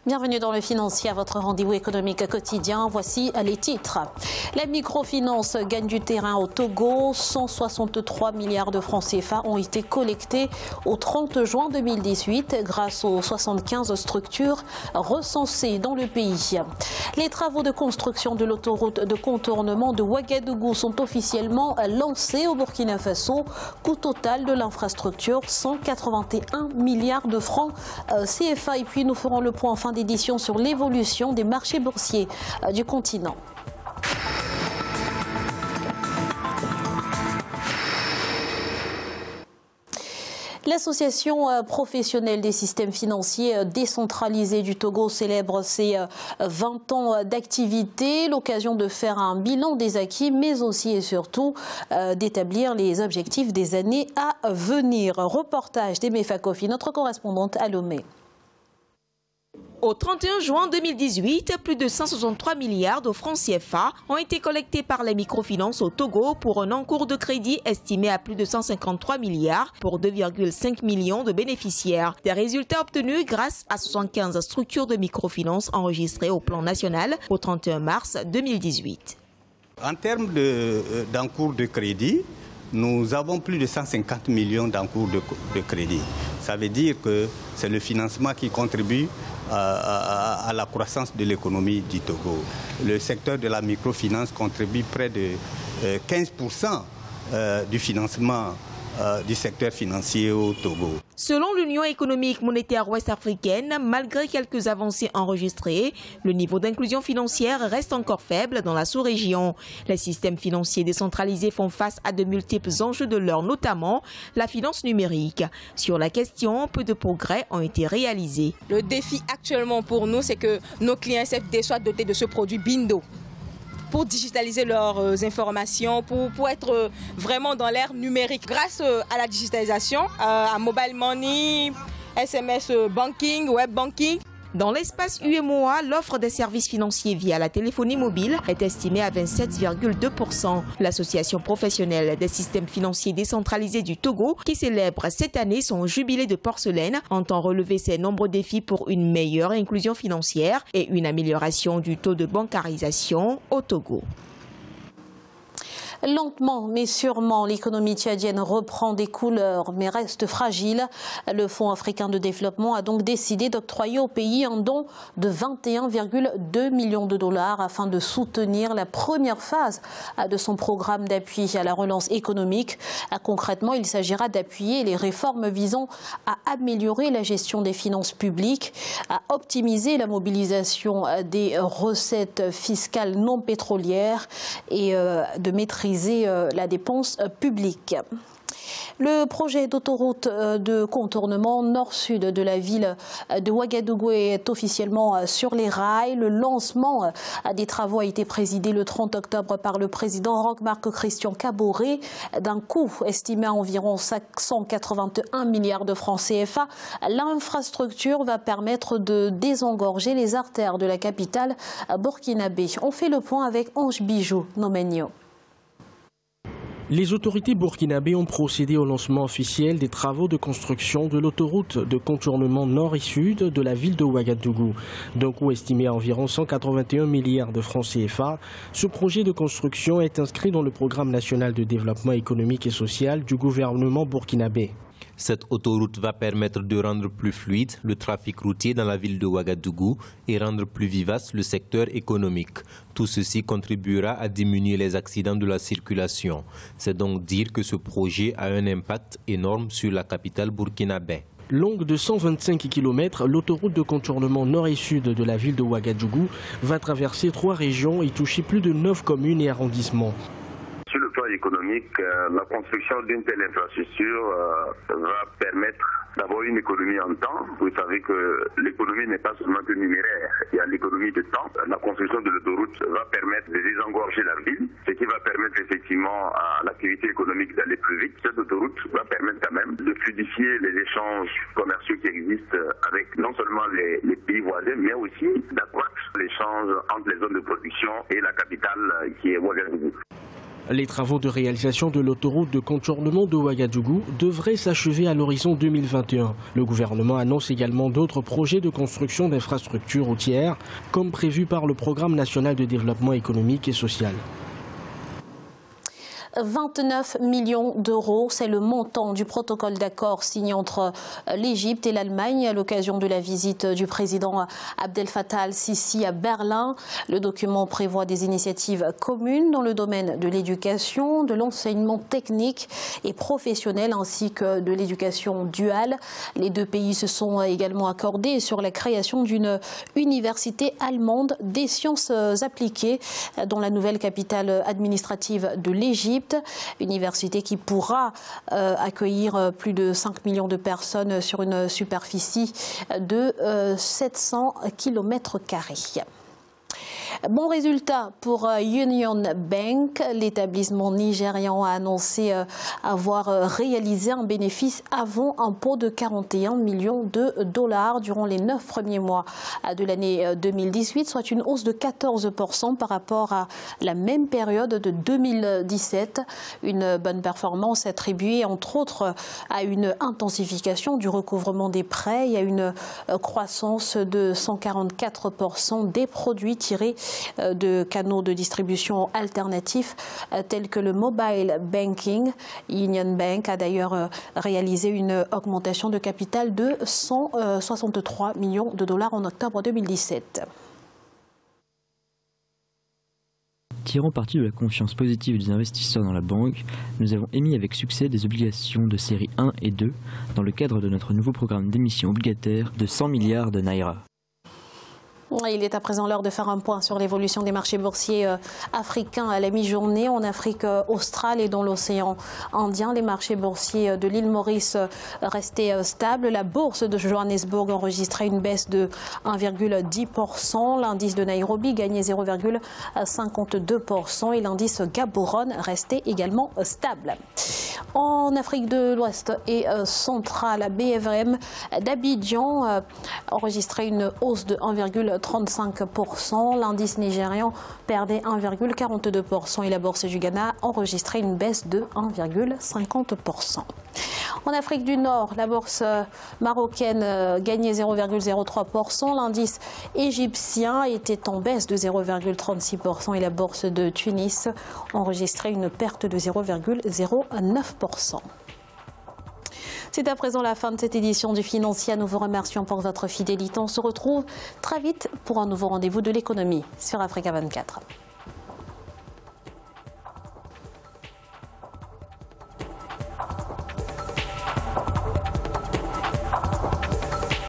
Bienvenue dans le Financier, à votre rendez-vous économique quotidien. Voici les titres. La microfinance gagne du terrain au Togo. 163 milliards de francs CFA ont été collectés au 30 juin 2018 grâce aux 75 structures recensées dans le pays. Les travaux de construction de l'autoroute de contournement de Ouagadougou sont officiellement lancés au Burkina Faso. Coût total de l'infrastructure, 181 milliards de francs CFA. Et puis nous ferons le point en fin d'édition sur l'évolution des marchés boursiers du continent. L'association professionnelle des systèmes financiers décentralisés du Togo célèbre ses 20 ans d'activité, l'occasion de faire un bilan des acquis, mais aussi et surtout d'établir les objectifs des années à venir. Reportage d'Aimé Fakofi, notre correspondante à Lomé. Au 31 juin 2018, plus de 163 milliards de francs CFA ont été collectés par les microfinances au Togo pour un encours de crédit estimé à plus de 153 milliards pour 2,5 millions de bénéficiaires. Des résultats obtenus grâce à 75 structures de microfinance enregistrées au plan national au 31 mars 2018. En termes d'encours de crédit, nous avons plus de 150 millions d'encours de crédit. Ça veut dire que c'est le financement qui contribue à la croissance de l'économie du Togo. Le secteur de la microfinance contribue près de 15% du financement du secteur financier au Togo. Selon l'Union économique monétaire ouest-africaine, malgré quelques avancées enregistrées, le niveau d'inclusion financière reste encore faible dans la sous-région. Les systèmes financiers décentralisés font face à de multiples enjeux de l'heure, notamment la finance numérique. Sur la question, peu de progrès ont été réalisés. Le défi actuellement pour nous, c'est que nos clients SFD soient dotés de ce produit Bindo, pour digitaliser leurs informations, pour être vraiment dans l'ère numérique. Grâce à la digitalisation, à mobile money, SMS banking, web banking. Dans l'espace UEMOA, l'offre des services financiers via la téléphonie mobile est estimée à 27,2%. L'association professionnelle des systèmes financiers décentralisés du Togo, qui célèbre cette année son jubilé de porcelaine, entend relever ses nombreux défis pour une meilleure inclusion financière et une amélioration du taux de bancarisation au Togo. Lentement mais sûrement, l'économie tchadienne reprend des couleurs mais reste fragile. Le Fonds africain de développement a donc décidé d'octroyer au pays un don de 21,2 millions de dollars afin de soutenir la première phase de son programme d'appui à la relance économique. Concrètement, il s'agira d'appuyer les réformes visant à améliorer la gestion des finances publiques, à optimiser la mobilisation des recettes fiscales non pétrolières et de maîtriser la dépense publique. Le projet d'autoroute de contournement nord-sud de la ville de Ouagadougou est officiellement sur les rails. Le lancement des travaux a été présidé le 30 octobre par le président Roch-Marc Christian Kaboré d'un coût estimé à environ 581 milliards de francs CFA. L'infrastructure va permettre de désengorger les artères de la capitale burkinabé. On fait le point avec Ange Bijou Nomenio. Les autorités burkinabées ont procédé au lancement officiel des travaux de construction de l'autoroute de contournement nord et sud de la ville de Ouagadougou. D'un coût estimé à environ 181 milliards de francs CFA, ce projet de construction est inscrit dans le programme national de développement économique et social du gouvernement burkinabé. Cette autoroute va permettre de rendre plus fluide le trafic routier dans la ville de Ouagadougou et rendre plus vivace le secteur économique. Tout ceci contribuera à diminuer les accidents de la circulation. C'est donc dire que ce projet a un impact énorme sur la capitale burkinabé. Longue de 125 km, l'autoroute de contournement nord et sud de la ville de Ouagadougou va traverser 3 régions et toucher plus de 9 communes et arrondissements. Sur le plan économique, la construction d'une telle infrastructure va permettre d'avoir une économie en temps. Vous savez que l'économie n'est pas seulement que numéraire, il y a l'économie de temps. La construction de l'autoroute va permettre de désengorger la ville, ce qui va permettre effectivement à l'activité économique d'aller plus vite. Cette autoroute va permettre quand même de fluidifier les échanges commerciaux qui existent avec non seulement les pays voisins, mais aussi d'accroître l'échange entre les zones de production et la capitale qui est Ouagadougou. Les travaux de réalisation de l'autoroute de contournement de Ouagadougou devraient s'achever à l'horizon 2021. Le gouvernement annonce également d'autres projets de construction d'infrastructures routières, comme prévu par le Programme national de développement économique et social. 29 millions d'euros, c'est le montant du protocole d'accord signé entre l'Égypte et l'Allemagne à l'occasion de la visite du président Abdel Fattah al-Sisi à Berlin. Le document prévoit des initiatives communes dans le domaine de l'éducation, de l'enseignement technique et professionnel ainsi que de l'éducation duale. Les deux pays se sont également accordés sur la création d'une université allemande des sciences appliquées dans la nouvelle capitale administrative de l'Égypte. Université qui pourra accueillir plus de 5 millions de personnes sur une superficie de 700 km². Bon résultat pour Union Bank. L'établissement nigérian a annoncé avoir réalisé un bénéfice avant impôt de 41 millions de dollars durant les 9 premiers mois de l'année 2018, soit une hausse de 14% par rapport à la même période de 2017. Une bonne performance attribuée entre autres à une intensification du recouvrement des prêts et à une croissance de 144% des produits tirés de canaux de distribution alternatifs tels que le mobile banking. Union Bank a d'ailleurs réalisé une augmentation de capital de 163 millions de dollars en octobre 2017. Tirant parti de la confiance positive des investisseurs dans la banque, nous avons émis avec succès des obligations de série 1 et 2 dans le cadre de notre nouveau programme d'émission obligataire de 100 milliards de naira. Il est à présent l'heure de faire un point sur l'évolution des marchés boursiers africains à la mi-journée. En Afrique australe et dans l'océan Indien, les marchés boursiers de l'île Maurice restaient stables. La bourse de Johannesburg enregistrait une baisse de 1,10%. L'indice de Nairobi gagnait 0,52% et l'indice Gaborone restait également stable. En Afrique de l'Ouest et centrale, la BFM d'Abidjan enregistrait une hausse de 1,35%. L'indice nigérian perdait 1,42% et la bourse du Ghana enregistrait une baisse de 1,50%. En Afrique du Nord, la bourse marocaine gagnait 0,03%. L'indice égyptien était en baisse de 0,36% et la bourse de Tunis enregistrait une perte de 0,09%. C'est à présent la fin de cette édition du Financier. Nous vous remercions pour votre fidélité. On se retrouve très vite pour un nouveau rendez-vous de l'économie sur Africa 24.